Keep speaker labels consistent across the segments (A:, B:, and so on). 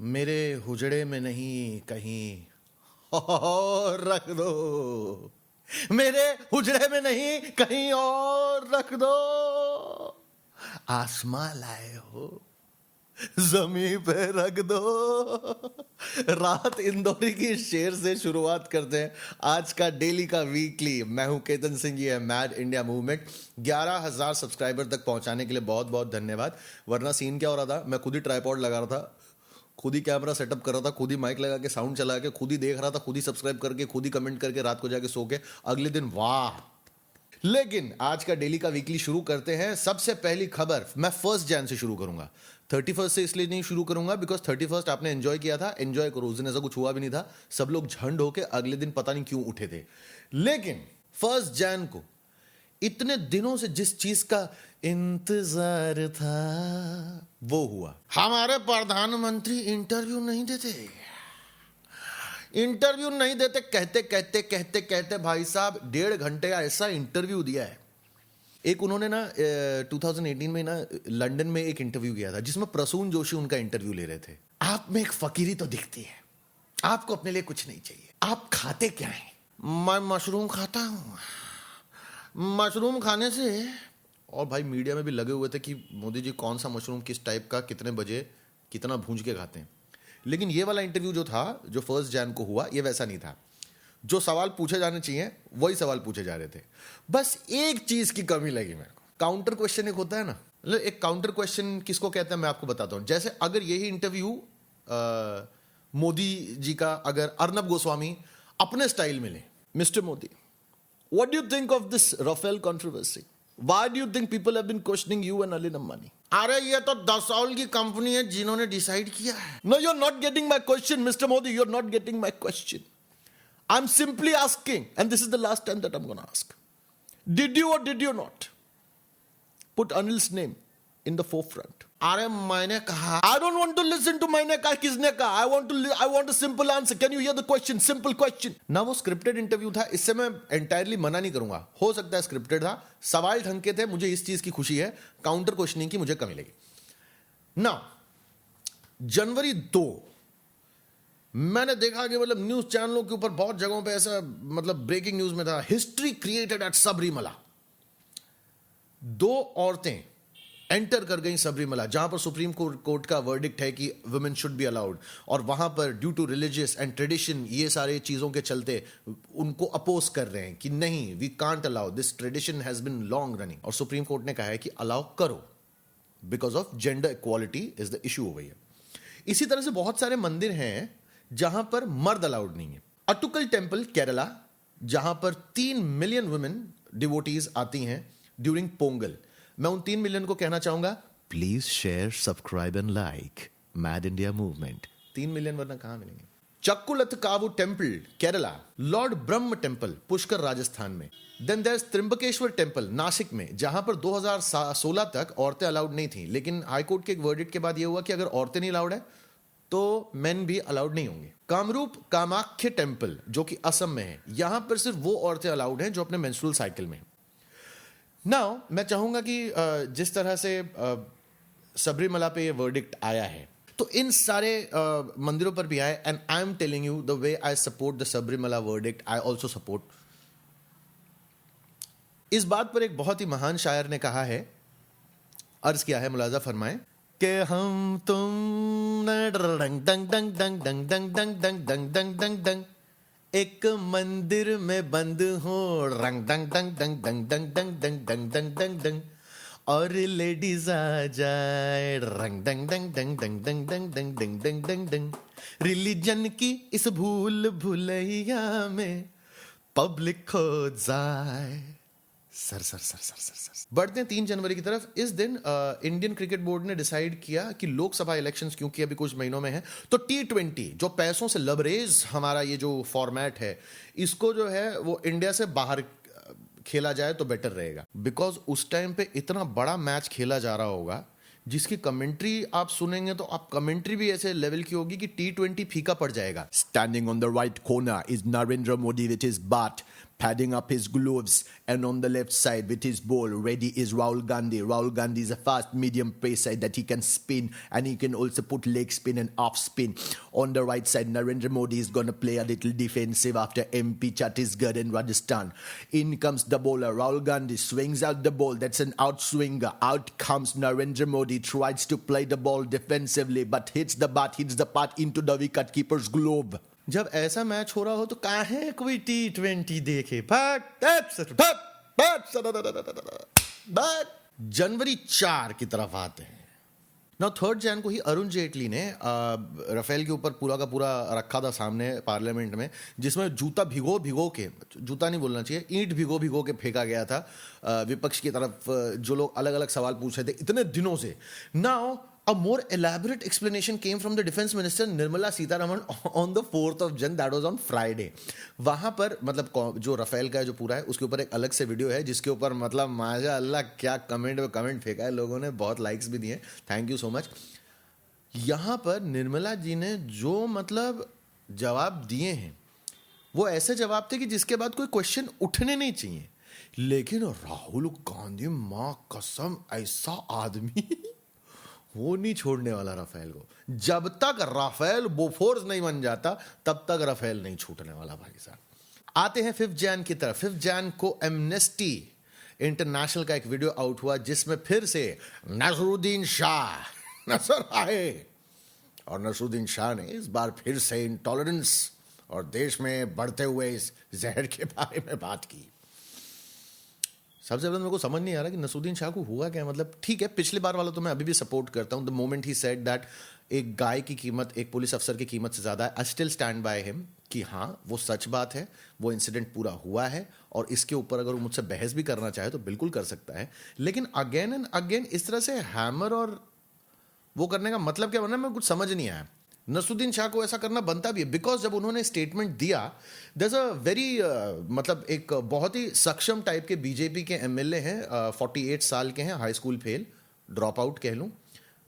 A: मेरे हुजड़े में नहीं कहीं और रख दो, मेरे हुजड़े में नहीं कहीं और रख दो। आसमां लाए हो जमीन पे रख दो। राहत इंदौरी की शेर से शुरुआत करते हैं आज का डेली का वीकली। मैं हूं केतन सिंह, ये है मैड इंडिया मूवमेंट। 11,000 सब्सक्राइबर तक पहुंचाने के लिए बहुत बहुत धन्यवाद। वरना सीन क्या हो रहा था, मैं खुद ही ट्राइपॉड लगा रहा था, खुद ही कैमरा सेटअप कर रहा था, खुद ही माइक लगा के साउंड चला के खुद ही देख रहा था, खुद ही सब्सक्राइब करके खुद ही कमेंट करके रात को जाके सो के अगले दिन वाह। लेकिन आज का डेली का वीकली शुरू करते हैं। सबसे पहली खबर मैं 1 जैन से शुरू करूंगा। 31 से इसलिए नहीं शुरू करूंगा बिकॉज 31 आपने एंजॉय किया था, एंजॉय करो, उस दिन ऐसा कुछ हुआ भी नहीं था, सब लोग झंड होके अगले दिन पता नहीं क्यों उठे थे। लेकिन 1 जैन को इतने दिनों से जिस चीज का इंतजार था वो हुआ। हमारे प्रधानमंत्री इंटरव्यू नहीं देते, इंटरव्यू नहीं देते, कहते कहते कहते कहते भाई साहब 1.5 घंटे का ऐसा इंटरव्यू दिया है। एक उन्होंने ना 2018 में ना लंदन में एक इंटरव्यू किया था जिसमें प्रसून जोशी उनका इंटरव्यू ले रहे थे। आप में एक फकीरी तो दिखती है, आपको अपने लिए कुछ नहीं चाहिए, आप खाते क्या हैं? मैं मशरूम खाता हूं, मशरूम खाने से। और भाई मीडिया में भी लगे हुए थे कि मोदी जी कौन सा मशरूम किस टाइप का कितने बजे कितना भूंज के खाते हैं। लेकिन ये वाला इंटरव्यू जो था, जो 1 जैन को हुआ, ये वैसा नहीं था। जो सवाल पूछे जाने चाहिए वही सवाल पूछे जा रहे थे। बस एक चीज की कमी लगी मेरे को। काउंटर क्वेश्चन एक होता है ना, मतलब एक काउंटर क्वेश्चन किसको कहते हैं मैं आपको बताता हूं। जैसे अगर यही इंटरव्यू मोदी जी का अगर अर्नब गोस्वामी अपने स्टाइल में ले, Mister Modi, what do you think of this Rafale controversy? Why do you think people have been questioning you and Alin Ambani? अरे ये तो दसौल की कंपनी है जिन्होंने डिसाइड किया है। No, you're not getting my question, Mr. Modi. You're not getting my question. I'm simply asking, and this is the last time that I'm going to ask. Did you or did you not put Anil's name in the forefront? अरे मैंने कहा, I don't want to listen to मैंने कहा किसने कहा। I want a simple answer. Can you hear the question? Simple question. ना वो scripted interview था, इससे मैं एंटायरली मना नहीं करूंगा, हो सकता है स्क्रिप्टेड था, सवाल ढंग के थे, मुझे इस चीज की खुशी है। काउंटर क्वेश्चनिंग की मुझे कमी लगी ना। जनवरी 2 मैंने देखा कि मतलब न्यूज चैनलों के ऊपर बहुत जगहों पे ऐसा मतलब ब्रेकिंग न्यूज में था, हिस्ट्री क्रिएटेड एट सबरीमला। 2 औरतें एंटर कर गई सबरीमला, जहां पर सुप्रीम कोर्ट का वर्डिक्ट है कि वुमेन शुड बी अलाउड, और वहां पर due to religious and tradition ये सारे चीजों के चलते उनको अपोज कर रहे हैं कि नहीं, we can't allow, this tradition has been long running. और सुप्रीम कोर्ट ने कहा है कि अलाउ करो because of gender equality is the issue हो गई है। इसी तरह से बहुत सारे मंदिर हैं जहां पर मर्द अलाउड नहीं है। अटुकल टेम्पल केरला, जहां पर 3 मिलियन वुमेन डिवोटीज आती हैं ड्यूरिंग पोंगल। मैं उन 3 मिलियन को कहना चाहूंगा, please share, subscribe and like made India movement. 3 million वरना कहां मिलेंगे। Chakkulathukavu temple Kerala, Lord Brahma temple Pushkar Rajasthan में, then there is Trimbakeshwar temple Nashik में, जहां पर 2016 तक औरतें अलाउड नहीं थी। लेकिन हाईकोर्ट के एक वर्डिक्ट के बाद यह हुआ कि अगर औरतें नहीं अलाउड है तो मेन भी अलाउड नहीं होंगे। कामरूप कामाख्य टेम्पल जो कि असम में है, यहां पर सिर्फ वो औरतें अलाउड हैं जो अपने मेंस्ट्रुअल साइकिल में। नाउ मैं चाहूंगा कि जिस तरह से सबरीमला पे ये वर्डिक्ट आया है तो इन सारे मंदिरों पर भी आए, and I am telling you the way I support the Sabarimala verdict, I also support. इस बात पर एक बहुत ही महान शायर ने कहा है, अर्ज किया है, मुलाजा फरमाए कि हम तुम डंग डंग डंग डंग डंग डंग डंग डंग डंग डंग डंग डंग एक मंदिर में बंद हो रंग डंग डंग डंग डंग डंग डंग डंग डंग डंग डंग डंग, और लेडीज आ जाए रंग डंग डंग डंग डंग डंग डंग डंग डंग डंग डंग डंग। रिलीजन की इस भूल भुलैया में पब्लिक खो जाए। Sir sir sir sir sir sir बढ़ते हैं 3 जनवरी की तरफ। इस दिन इंडियन क्रिकेट बोर्ड ने डिसाइड किया कि लोकसभा इलेक्शंस क्योंकि अभी कुछ महीनों में है, तो T20 जो पैसों से लबरेज हमारा ये जो फॉर्मेट है, इसको जो है वो इंडिया से बाहर खेला जाए तो बेटर रहेगा। बिकॉज उस टाइम पे इतना बड़ा मैच खेला जा रहा होगा जिसकी कमेंट्री आप सुनेंगे तो आप कमेंट्री भी ऐसे लेवल की होगी कि T20 फीका पड़ जाएगा। Standing on the right corner is Narendra Modi with his bat
B: padding up his gloves, and on the left side with his ball ready is Rahul Gandhi. Rahul Gandhi is a fast medium pacer that he can spin, and he can also put leg spin and off spin. On the right side, Narendra Modi is going to play a little defensive after MP, Chhattisgarh and Rajasthan. In comes the bowler, Rahul Gandhi swings out the ball, that's an outswinger. Out comes Narendra Modi, tries to play the ball defensively but hits the bat into the wicket keeper's glove.
A: जब ऐसा match हो रहा हो तो काहे कोई T20 देखे? जनवरी 4 की तरफ आते हैं ना। 3 जैन को ही अरुण जेटली ने राफेल के ऊपर पूरा का पूरा रखा था सामने पार्लियामेंट में, जिसमें जूता भिगो के, जूता नहीं बोलना चाहिए, ईंट भिगो के फेंका गया था विपक्ष की तरफ, जो लोग अलग अलग सवाल पूछ रहे थे इतने दिनों से। Now a more elaborate explanation came from the defense minister Nirmala Sitharaman on the 4th of Jan, that was on Friday. वहां पर मतलब जो राफेल का जो पूरा है उसके ऊपर एक अलग से वीडियो है जिसके ऊपर मतलब माशाअल्लाह क्या कमेंट फेंका है लोगों ने, बहुत लाइक्स भी दिए, थैंक यू सो मच। यहां पर निर्मला जी ने जो मतलब जवाब दिए हैं वो ऐसे जवाब थे कि जिसके बाद कोई क्वेश्चन उठने नहीं चाहिए, लेकिन राहुल गांधी मां कसम ऐसा आदमी वो नहीं छोड़ने वाला राफेल को। जब तक राफेल बोफोर्स नहीं बन जाता तब तक राफेल नहीं छूटने वाला भाई साहब। आते हैं 5 जैन की तरफ। 5 जैन को एमनेस्टी इंटरनेशनल का एक वीडियो आउट हुआ जिसमें फिर से नसरुद्दीन शाह नजर आए, और नसरुद्दीन शाह ने इस बार फिर से इंटॉलरेंस और देश में बढ़ते हुए इस जहर के बारे में बात की। सबसे पहले मेरे को समझ नहीं आ रहा कि नसरुद्दीन शाह को हुआ क्या। मतलब ठीक है, पिछले बार वाला तो मैं अभी भी सपोर्ट करता हूं। The moment he said that एक गाय की कीमत एक पुलिस अफसर की कीमत से ज्यादा है, I still stand by him कि हाँ वो सच बात है, वो इंसिडेंट पूरा हुआ है और इसके ऊपर अगर वो मुझसे बहस भी करना चाहे तो बिल्कुल कर सकता है। लेकिन अगेन एंड अगेन इस तरह से हैमर और वो करने का मतलब क्या बनना, मैं कुछ समझ नहीं आया। नसरुद्दीन शाह को ऐसा करना बनता भी है बिकॉज जब उन्होंने स्टेटमेंट दिया, देयर इज अ वेरी मतलब एक बहुत ही सक्षम टाइप के बीजेपी के एमएलए हैं, 48 साल के हैं, high school fail, drop out कह लूं,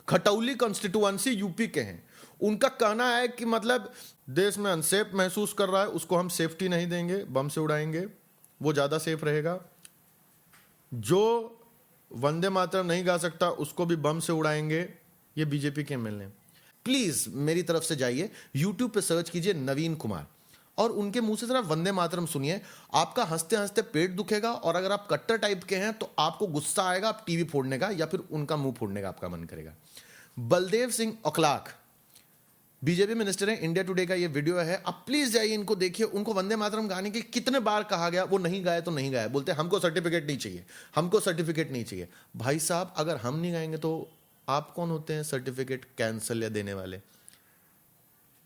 A: खटौली कॉन्स्टिट्यूएंसी यूपी के हैं। उनका कहना है कि मतलब देश में अनसेफ महसूस कर रहा है, उसको हम सेफ्टी नहीं देंगे, बम से उड़ाएंगे, वो ज्यादा सेफ रहेगा। जो वंदे मातरम नहीं गा सकता उसको भी बम से उड़ाएंगे। ये बीजेपी के एमएलए। प्लीज मेरी तरफ से जाइए, यूट्यूब पे सर्च कीजिए नवीन कुमार और उनके मुंह से जरा वंदे मातरम सुनिए। आपका हंसते हंसते पेट दुखेगा और अगर आप कट्टर टाइप के हैं तो आपको गुस्सा आएगा, आप टीवी फोड़ने का या फिर उनका मुंह फोड़ने का आपका मन करेगा। बलदेव सिंह औखलाक बीजेपी मिनिस्टर है, इंडिया टुडे का ये वीडियो है, आप प्लीज जाइए इनको देखिए। उनको वंदे मातरम गाने के कितने बार कहा गया, वो नहीं गाए तो नहीं गाए, बोलते हमको सर्टिफिकेट नहीं चाहिए, हमको सर्टिफिकेट नहीं चाहिए। भाई साहब अगर हम नहीं गाएंगे तो आप कौन होते हैं सर्टिफिकेट कैंसिल या देने वाले?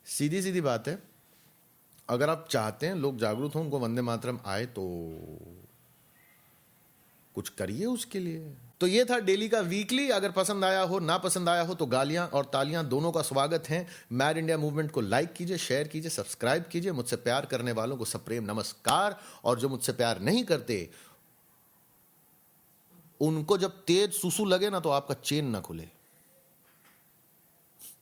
A: सीधी सीधी बात है, अगर आप चाहते हैं लोग जागरूक हों, उनको वंदे मातरम आए तो कुछ करिए उसके लिए। तो ये था डेली का वीकली। अगर पसंद आया हो ना पसंद आया हो तो गालियां और तालियां दोनों का स्वागत है। मैड इंडिया मूवमेंट को लाइक कीजिए, शेयर कीजिए, सब्सक्राइब कीजिए। मुझसे प्यार करने वालों को सप्रेम नमस्कार, और जो मुझसे प्यार नहीं करते उनको जब तेज सुसु लगे ना तो आपका चेन ना खुले।